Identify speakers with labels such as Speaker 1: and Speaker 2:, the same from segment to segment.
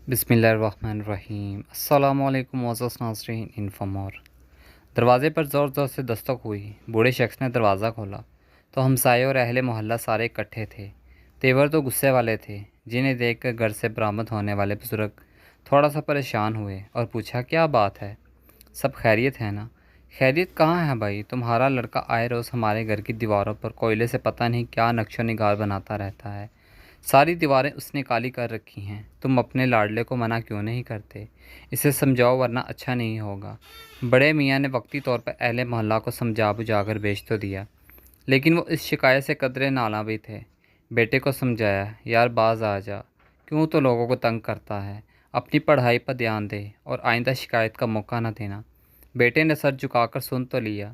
Speaker 1: بسم اللہ الرحمن الرحیم۔ السلام علیکم معزز ناظرین، انفامور۔ دروازے پر زور زور سے دستک ہوئی۔ بوڑھے شخص نے دروازہ کھولا تو ہمسائے اور اہل محلہ سارے اکٹھے تھے۔ تیور تو غصے والے تھے، جنہیں دیکھ کر گھر سے برآمد ہونے والے بزرگ تھوڑا سا پریشان ہوئے اور پوچھا، کیا بات ہے؟ سب خیریت ہے نا؟ خیریت کہاں ہے بھائی، تمہارا لڑکا آئے روز ہمارے گھر کی دیواروں پر کوئلے سے پتہ نہیں کیا نقش و نگار بناتا رہتا ہے۔ ساری دیواریں اس نے کالی کر رکھی ہیں۔ تم اپنے لاڈلے کو منع کیوں نہیں کرتے؟ اسے سمجھاؤ ورنہ اچھا نہیں ہوگا۔ بڑے میاں نے وقتی طور پر اہل محلہ کو سمجھا بجھا کر بھیج تو دیا، لیکن وہ اس شکایت سے قدرے نالاں بھی تھے۔ بیٹے کو سمجھایا، یار باز آ جا، کیوں تو لوگوں کو تنگ کرتا ہے، اپنی پڑھائی پر دھیان دے اور آئندہ شکایت کا موقع نہ دینا۔ بیٹے نے سر جھکا کر سن تو لیا،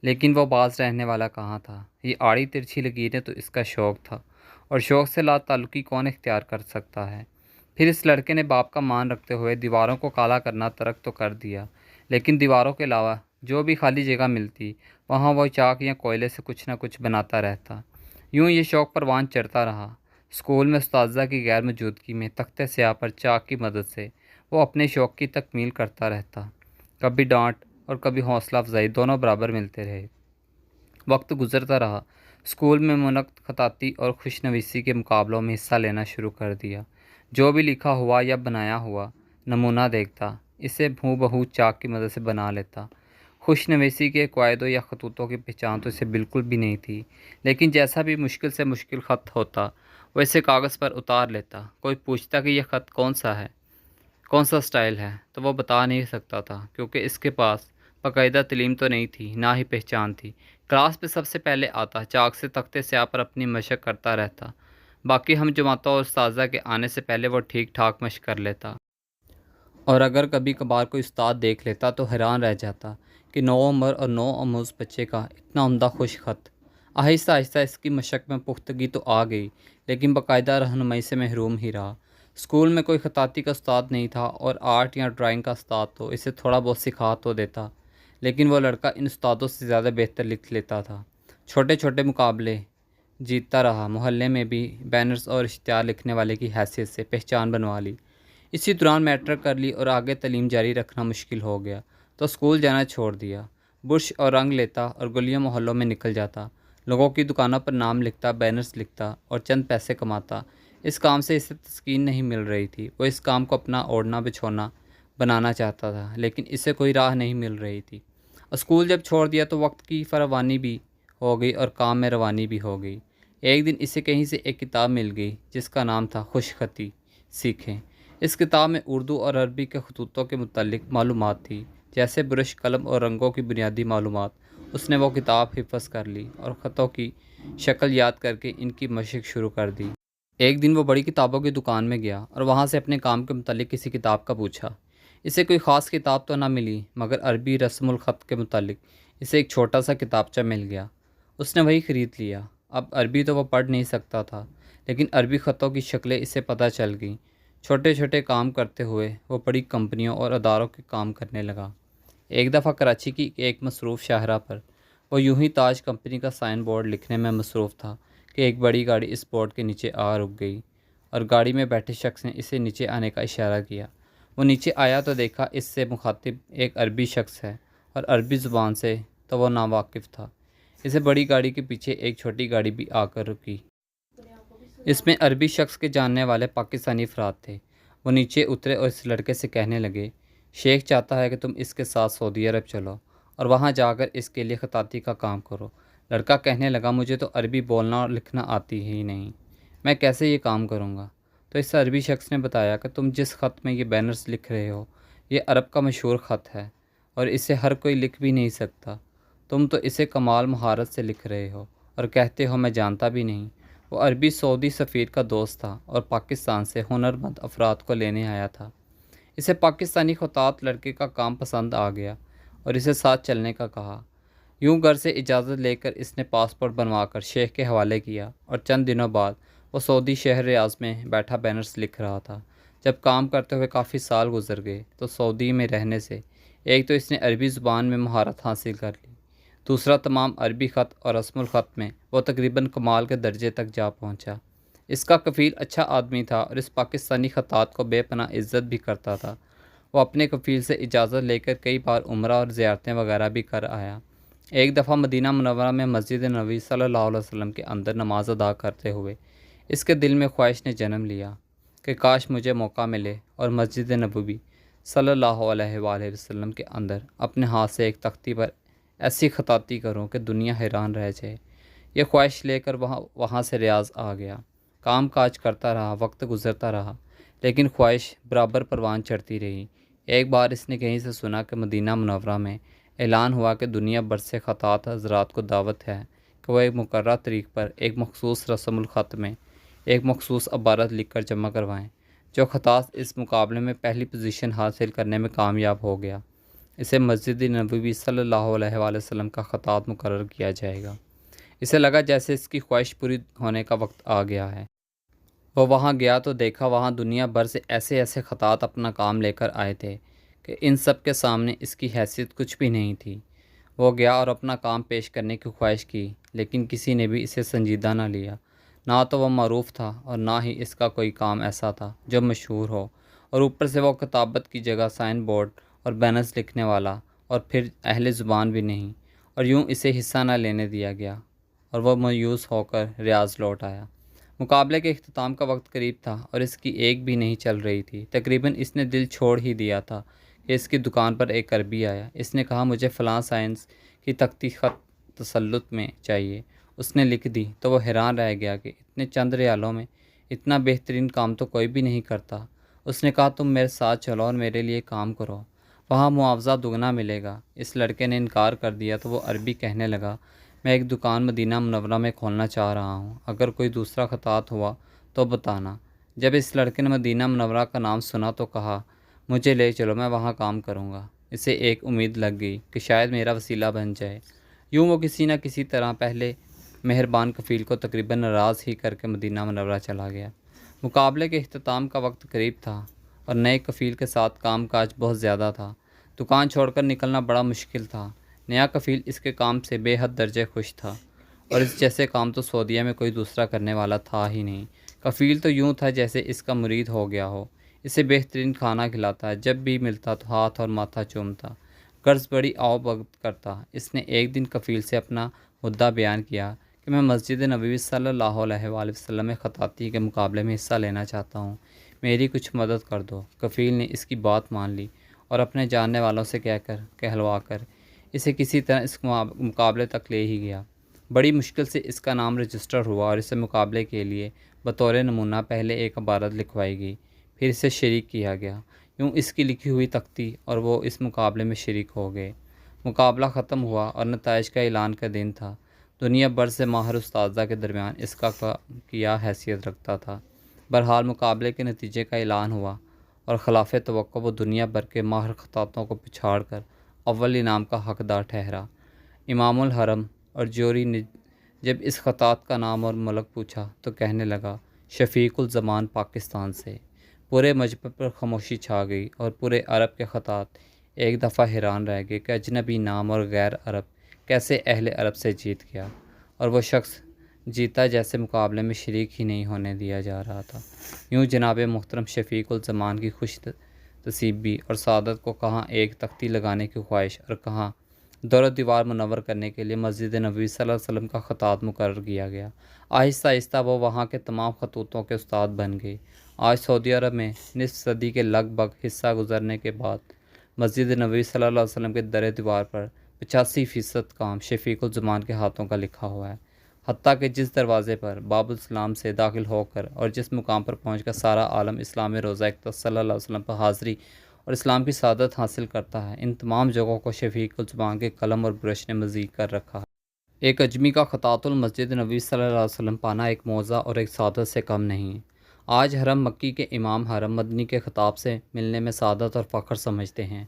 Speaker 1: لیکن وہ باز رہنے والا کہاں تھا۔ یہ آڑی ترچھی لکیریں تو اس کا شوق تھا، اور شوق سے لا تعلقی کون اختیار کر سکتا ہے؟ پھر اس لڑکے نے باپ کا مان رکھتے ہوئے دیواروں کو کالا کرنا ترک تو کر دیا، لیکن دیواروں کے علاوہ جو بھی خالی جگہ ملتی وہاں وہ چاک یا کوئلے سے کچھ نہ کچھ بناتا رہتا۔ یوں یہ شوق پروان چڑھتا رہا۔ اسکول میں اساتذہ کی غیر موجودگی میں تختے سیاہ پر چاک کی مدد سے وہ اپنے شوق کی تکمیل کرتا رہتا۔ کبھی ڈانٹ اور کبھی حوصلہ افزائی دونوں برابر ملتے رہے۔ وقت گزرتا رہا۔ اسکول میں منعقد خطاطی اور خوشنویسی کے مقابلوں میں حصہ لینا شروع کر دیا۔ جو بھی لکھا ہوا یا بنایا ہوا نمونہ دیکھتا، اسے ہو بہو چاک کی مدد سے بنا لیتا۔ خوشنویسی کے قواعدوں یا خطوطوں کی پہچان تو اسے بالکل بھی نہیں تھی، لیکن جیسا بھی مشکل سے مشکل خط ہوتا وہ اسے کاغذ پر اتار لیتا۔ کوئی پوچھتا کہ یہ خط کون سا سٹائل ہے، تو وہ بتا نہیں سکتا تھا، کیونکہ اس کے پاس باقاعدہ تعلیم تو نہیں تھی، نہ ہی پہچان تھی۔ کلاس پہ سب سے پہلے آتا، چاک سے تختے سیاہ پر اپنی مشق کرتا رہتا۔ باقی ہم جماعتوں اور اساتذہ کے آنے سے پہلے وہ ٹھیک ٹھاک مشق کر لیتا، اور اگر کبھی کبھار کوئی استاد دیکھ لیتا تو حیران رہ جاتا کہ نو عمر اور نو آموز بچے کا اتنا عمدہ خوش خط۔ آہستہ آہستہ اس کی مشق میں پختگی تو آ گئی، لیکن باقاعدہ رہنمائی سے محروم ہی رہا۔ اسکول میں کوئی خطاطی کا استاد نہیں تھا، اور آرٹ یا ڈرائنگ کا استاد تو اسے تھوڑا بہت سکھا تو دیتا، لیکن وہ لڑکا ان استادوں سے زیادہ بہتر لکھ لیتا تھا۔ چھوٹے چھوٹے مقابلے جیتتا رہا، محلے میں بھی بینرز اور اشتہار لکھنے والے کی حیثیت سے پہچان بنوا لی۔ اسی دوران میٹرک کر لی اور آگے تعلیم جاری رکھنا مشکل ہو گیا تو اسکول جانا چھوڑ دیا۔ برش اور رنگ لیتا اور گلیوں محلوں میں نکل جاتا، لوگوں کی دکانوں پر نام لکھتا، بینرز لکھتا اور چند پیسے کماتا۔ اس کام سے اسے تسکین نہیں مل رہی تھی۔ وہ اس کام کو اپنا اوڑھنا بچھونا بنانا چاہتا تھا، لیکن اسے کوئی راہ نہیں مل رہی تھی۔ اسکول جب چھوڑ دیا تو وقت کی فراوانی بھی ہو گئی اور کام میں روانی بھی ہو گئی۔ ایک دن اسے کہیں سے ایک کتاب مل گئی جس کا نام تھا خوش خطی سیکھیں۔ اس کتاب میں اردو اور عربی کے خطوطوں کے متعلق معلومات تھی، جیسے برش، قلم اور رنگوں کی بنیادی معلومات۔ اس نے وہ کتاب حفظ کر لی اور خطوں کی شکل یاد کر کے ان کی مشق شروع کر دی۔ ایک دن وہ بڑی کتابوں کی دکان میں گیا اور وہاں سے اپنے کام کے متعلق کسی کتاب کا پوچھا۔ اسے کوئی خاص کتاب تو نہ ملی، مگر عربی رسم الخط کے متعلق اسے ایک چھوٹا سا کتابچہ مل گیا۔ اس نے وہی خرید لیا۔ اب عربی تو وہ پڑھ نہیں سکتا تھا، لیکن عربی خطوں کی شکلیں اسے پتہ چل گئیں۔ چھوٹے چھوٹے کام کرتے ہوئے وہ بڑی کمپنیوں اور اداروں کے کام کرنے لگا۔ ایک دفعہ کراچی کی ایک مصروف شاہراہ پر وہ یوں ہی تاج کمپنی کا سائن بورڈ لکھنے میں مصروف تھا کہ ایک بڑی گاڑی اس بورڈ کے نیچے آ رک گئی، اور گاڑی میں بیٹھے شخص نے اسے نیچے آنے کا اشارہ کیا۔ وہ نیچے آیا تو دیکھا اس سے مخاطب ایک عربی شخص ہے، اور عربی زبان سے تو وہ ناواقف تھا۔ اسے بڑی گاڑی کے پیچھے ایک چھوٹی گاڑی بھی آ کر رکی۔ اس میں عربی شخص کے جاننے والے پاکستانی افراد تھے۔ وہ نیچے اترے اور اس لڑکے سے کہنے لگے، شیخ چاہتا ہے کہ تم اس کے ساتھ سعودی عرب چلو اور وہاں جا کر اس کے لیے خطاطی کا کام کرو۔ لڑکا کہنے لگا، مجھے تو عربی بولنا اور لکھنا آتی ہی نہیں، میں کیسے یہ کام کروں گا؟ تو اس عربی شخص نے بتایا کہ تم جس خط میں یہ بینرز لکھ رہے ہو یہ عرب کا مشہور خط ہے، اور اسے ہر کوئی لکھ بھی نہیں سکتا۔ تم تو اسے کمال مہارت سے لکھ رہے ہو اور کہتے ہو میں جانتا بھی نہیں۔ وہ عربی سعودی سفیر کا دوست تھا اور پاکستان سے ہنرمند افراد کو لینے آیا تھا۔ اسے پاکستانی خطاط لڑکے کا کام پسند آ گیا اور اسے ساتھ چلنے کا کہا۔ یوں گھر سے اجازت لے کر اس نے پاسپورٹ بنوا کر شیخ کے حوالے کیا، اور چند دنوں بعد وہ سعودی شہر ریاض میں بیٹھا بینرز لکھ رہا تھا۔ جب کام کرتے ہوئے کافی سال گزر گئے تو سعودی میں رہنے سے ایک تو اس نے عربی زبان میں مہارت حاصل کر لی، دوسرا تمام عربی خط اور رسم الخط میں وہ تقریباً کمال کے درجے تک جا پہنچا۔ اس کا کفیل اچھا آدمی تھا اور اس پاکستانی خطاط کو بے پناہ عزت بھی کرتا تھا۔ وہ اپنے کفیل سے اجازت لے کر کئی بار عمرہ اور زیارتیں وغیرہ بھی کر آیا۔ ایک دفعہ مدینہ منورہ میں مسجد نبوی صلی اللہ علیہ وسلم کے اندر نماز ادا کرتے ہوئے اس کے دل میں خواہش نے جنم لیا کہ کاش مجھے موقع ملے اور مسجد نبوی صلی اللہ علیہ وآلہ وسلم کے اندر اپنے ہاتھ سے ایک تختی پر ایسی خطاطی کروں کہ دنیا حیران رہ جائے۔ یہ خواہش لے کر وہاں سے ریاض آ گیا۔ کام کاج کرتا رہا، وقت گزرتا رہا، لیکن خواہش برابر پروان چڑھتی رہی۔ ایک بار اس نے کہیں سے سنا کہ مدینہ منورہ میں اعلان ہوا کہ دنیا بھر سے خطاط حضرات کو دعوت ہے کہ وہ ایک مقررہ تاریخ پر ایک مخصوص رسم الخط میں ایک مخصوص عبارت لکھ کر جمع کروائیں۔ جو خطاط اس مقابلے میں پہلی پوزیشن حاصل کرنے میں کامیاب ہو گیا، اسے مسجد نبوی صلی اللہ علیہ وآلہ وسلم کا خطاط مقرر کیا جائے گا۔ اسے لگا جیسے اس کی خواہش پوری ہونے کا وقت آ گیا ہے۔ وہ وہاں گیا تو دیکھا وہاں دنیا بھر سے ایسے ایسے خطاط اپنا کام لے کر آئے تھے کہ ان سب کے سامنے اس کی حیثیت کچھ بھی نہیں تھی۔ وہ گیا اور اپنا کام پیش کرنے کی خواہش کی، لیکن کسی نے بھی اسے سنجیدہ نہ لیا۔ نہ تو وہ معروف تھا اور نہ ہی اس کا کوئی کام ایسا تھا جو مشہور ہو، اور اوپر سے وہ کتابت کی جگہ سائن بورڈ اور بینرز لکھنے والا اور پھر اہل زبان بھی نہیں، اور یوں اسے حصہ نہ لینے دیا گیا اور وہ مایوس ہو کر ریاض لوٹ آیا۔ مقابلے کے اختتام کا وقت قریب تھا اور اس کی ایک بھی نہیں چل رہی تھی۔ تقریباً اس نے دل چھوڑ ہی دیا تھا کہ اس کی دکان پر ایک عربی آیا۔ اس نے کہا مجھے فلاں سائنس کی تختی خط تسلط میں چاہیے۔ اس نے لکھ دی تو وہ حیران رہ گیا کہ اتنے چند ریالوں میں اتنا بہترین کام تو کوئی بھی نہیں کرتا۔ اس نے کہا تم میرے ساتھ چلو اور میرے لیے کام کرو، وہاں معاوضہ دگنا ملے گا۔ اس لڑکے نے انکار کر دیا تو وہ عربی کہنے لگا میں ایک دکان مدینہ منورہ میں کھولنا چاہ رہا ہوں، اگر کوئی دوسرا خطاط ہوا تو بتانا۔ جب اس لڑکے نے مدینہ منورہ کا نام سنا تو کہا مجھے لے چلو، میں وہاں کام کروں گا۔ اسے ایک امید لگ گئی کہ شاید میرا وسیلہ بن جائے۔ یوں وہ کسی نہ کسی طرح پہلے مہربان کفیل کو تقریباً ناراض ہی کر کے مدینہ منورہ چلا گیا۔ مقابلے کے اختتام کا وقت قریب تھا اور نئے کفیل کے ساتھ کام کاج بہت زیادہ تھا۔ دکان چھوڑ کر نکلنا بڑا مشکل تھا۔ نیا کفیل اس کے کام سے بے حد درجے خوش تھا اور اس جیسے کام تو سعودیہ میں کوئی دوسرا کرنے والا تھا ہی نہیں۔ کفیل تو یوں تھا جیسے اس کا مرید ہو گیا ہو، اسے بہترین کھانا کھلاتا، جب بھی ملتا تو ہاتھ اور ماتھا چومتا، قرض بڑی آؤ بھگت کرتا۔ اس نے ایک دن کفیل سے اپنا مدعا بیان کیا کہ میں مسجد نبوی صلی اللہ علیہ وآلہ وسلم میں خطاطی کے مقابلے میں حصہ لینا چاہتا ہوں، میری کچھ مدد کر دو۔ کفیل نے اس کی بات مان لی اور اپنے جاننے والوں سے کہلوا کر اسے کسی طرح اس مقابلے تک لے ہی گیا۔ بڑی مشکل سے اس کا نام رجسٹر ہوا اور اسے مقابلے کے لیے بطور نمونہ پہلے ایک عبارت لکھوائی گئی، پھر اسے شریک کیا گیا۔ یوں اس کی لکھی ہوئی تختی اور وہ اس مقابلے میں شریک ہو گئے۔ مقابلہ ختم ہوا اور نتائج کا اعلان کا دن تھا۔ دنیا بھر سے ماہر اساتذہ کے درمیان اس کا کیا حیثیت رکھتا تھا۔ بہرحال مقابلے کے نتیجے کا اعلان ہوا اور خلاف توقع وہ دنیا بھر کے ماہر خطاطوں کو پچھاڑ کر اول انعام کا حقدار ٹھہرا۔ امام الحرم اور جوہری نے جب اس خطاط کا نام اور ملک پوچھا تو کہنے لگا شفیق الزمان پاکستان سے۔ پورے مجمع پر خاموشی چھا گئی اور پورے عرب کے خطاط ایک دفعہ حیران رہ گئے کہ اجنبی نام اور غیر عرب کیسے اہل عرب سے جیت گیا، اور وہ شخص جیتا جیسے مقابلے میں شریک ہی نہیں ہونے دیا جا رہا تھا۔ یوں جناب محترم شفیق الزمان کی خوش نصیبی اور سعادت کو کہاں ایک تختی لگانے کی خواہش اور کہاں دور و دیوار منور کرنے کے لیے مسجد نبوی صلی اللہ علیہ وسلم کا خطاط مقرر کیا گیا۔ آہستہ آہستہ وہ وہاں کے تمام خطوطوں کے استاد بن گئے۔ آج سعودی عرب میں نصف صدی کے لگ بھگ حصہ گزرنے کے بعد مسجد نبوی صلی اللہ علیہ وسلم کے در دیوار پر 85% کام شفیق الزمان کے ہاتھوں کا لکھا ہوا ہے۔ حتیٰ کہ جس دروازے پر باب الاسلام سے داخل ہو کر اور جس مقام پر پہنچ کر سارا عالم اسلام میں روزہ اقدس صلی اللہ علیہ وسلم پر حاضری اور اسلام کی سعادت حاصل کرتا ہے، ان تمام جگہوں کو شفیق الزمان کے قلم اور برش نے مزید کر رکھا ہے۔ ایک اجمی کا خطاط المسجد نبوی صلی اللہ علیہ وسلم پانا ایک معجزہ اور ایک سعادت سے کم نہیں۔ آج حرم مکی کے امام حرم مدنی کے خطاب سے ملنے میں سعادت اور فخر سمجھتے ہیں،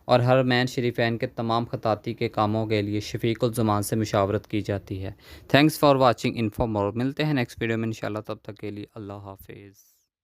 Speaker 1: اور حرمین شریفین کے تمام خطاطی کے کاموں کے لیے شفیق الزمان سے مشاورت کی جاتی ہے۔ تھینکس فار واچنگ انفو مور۔ ملتے ہیں نیکسٹ ویڈیو میں انشاءاللہ، تب تک کے لیے اللہ حافظ۔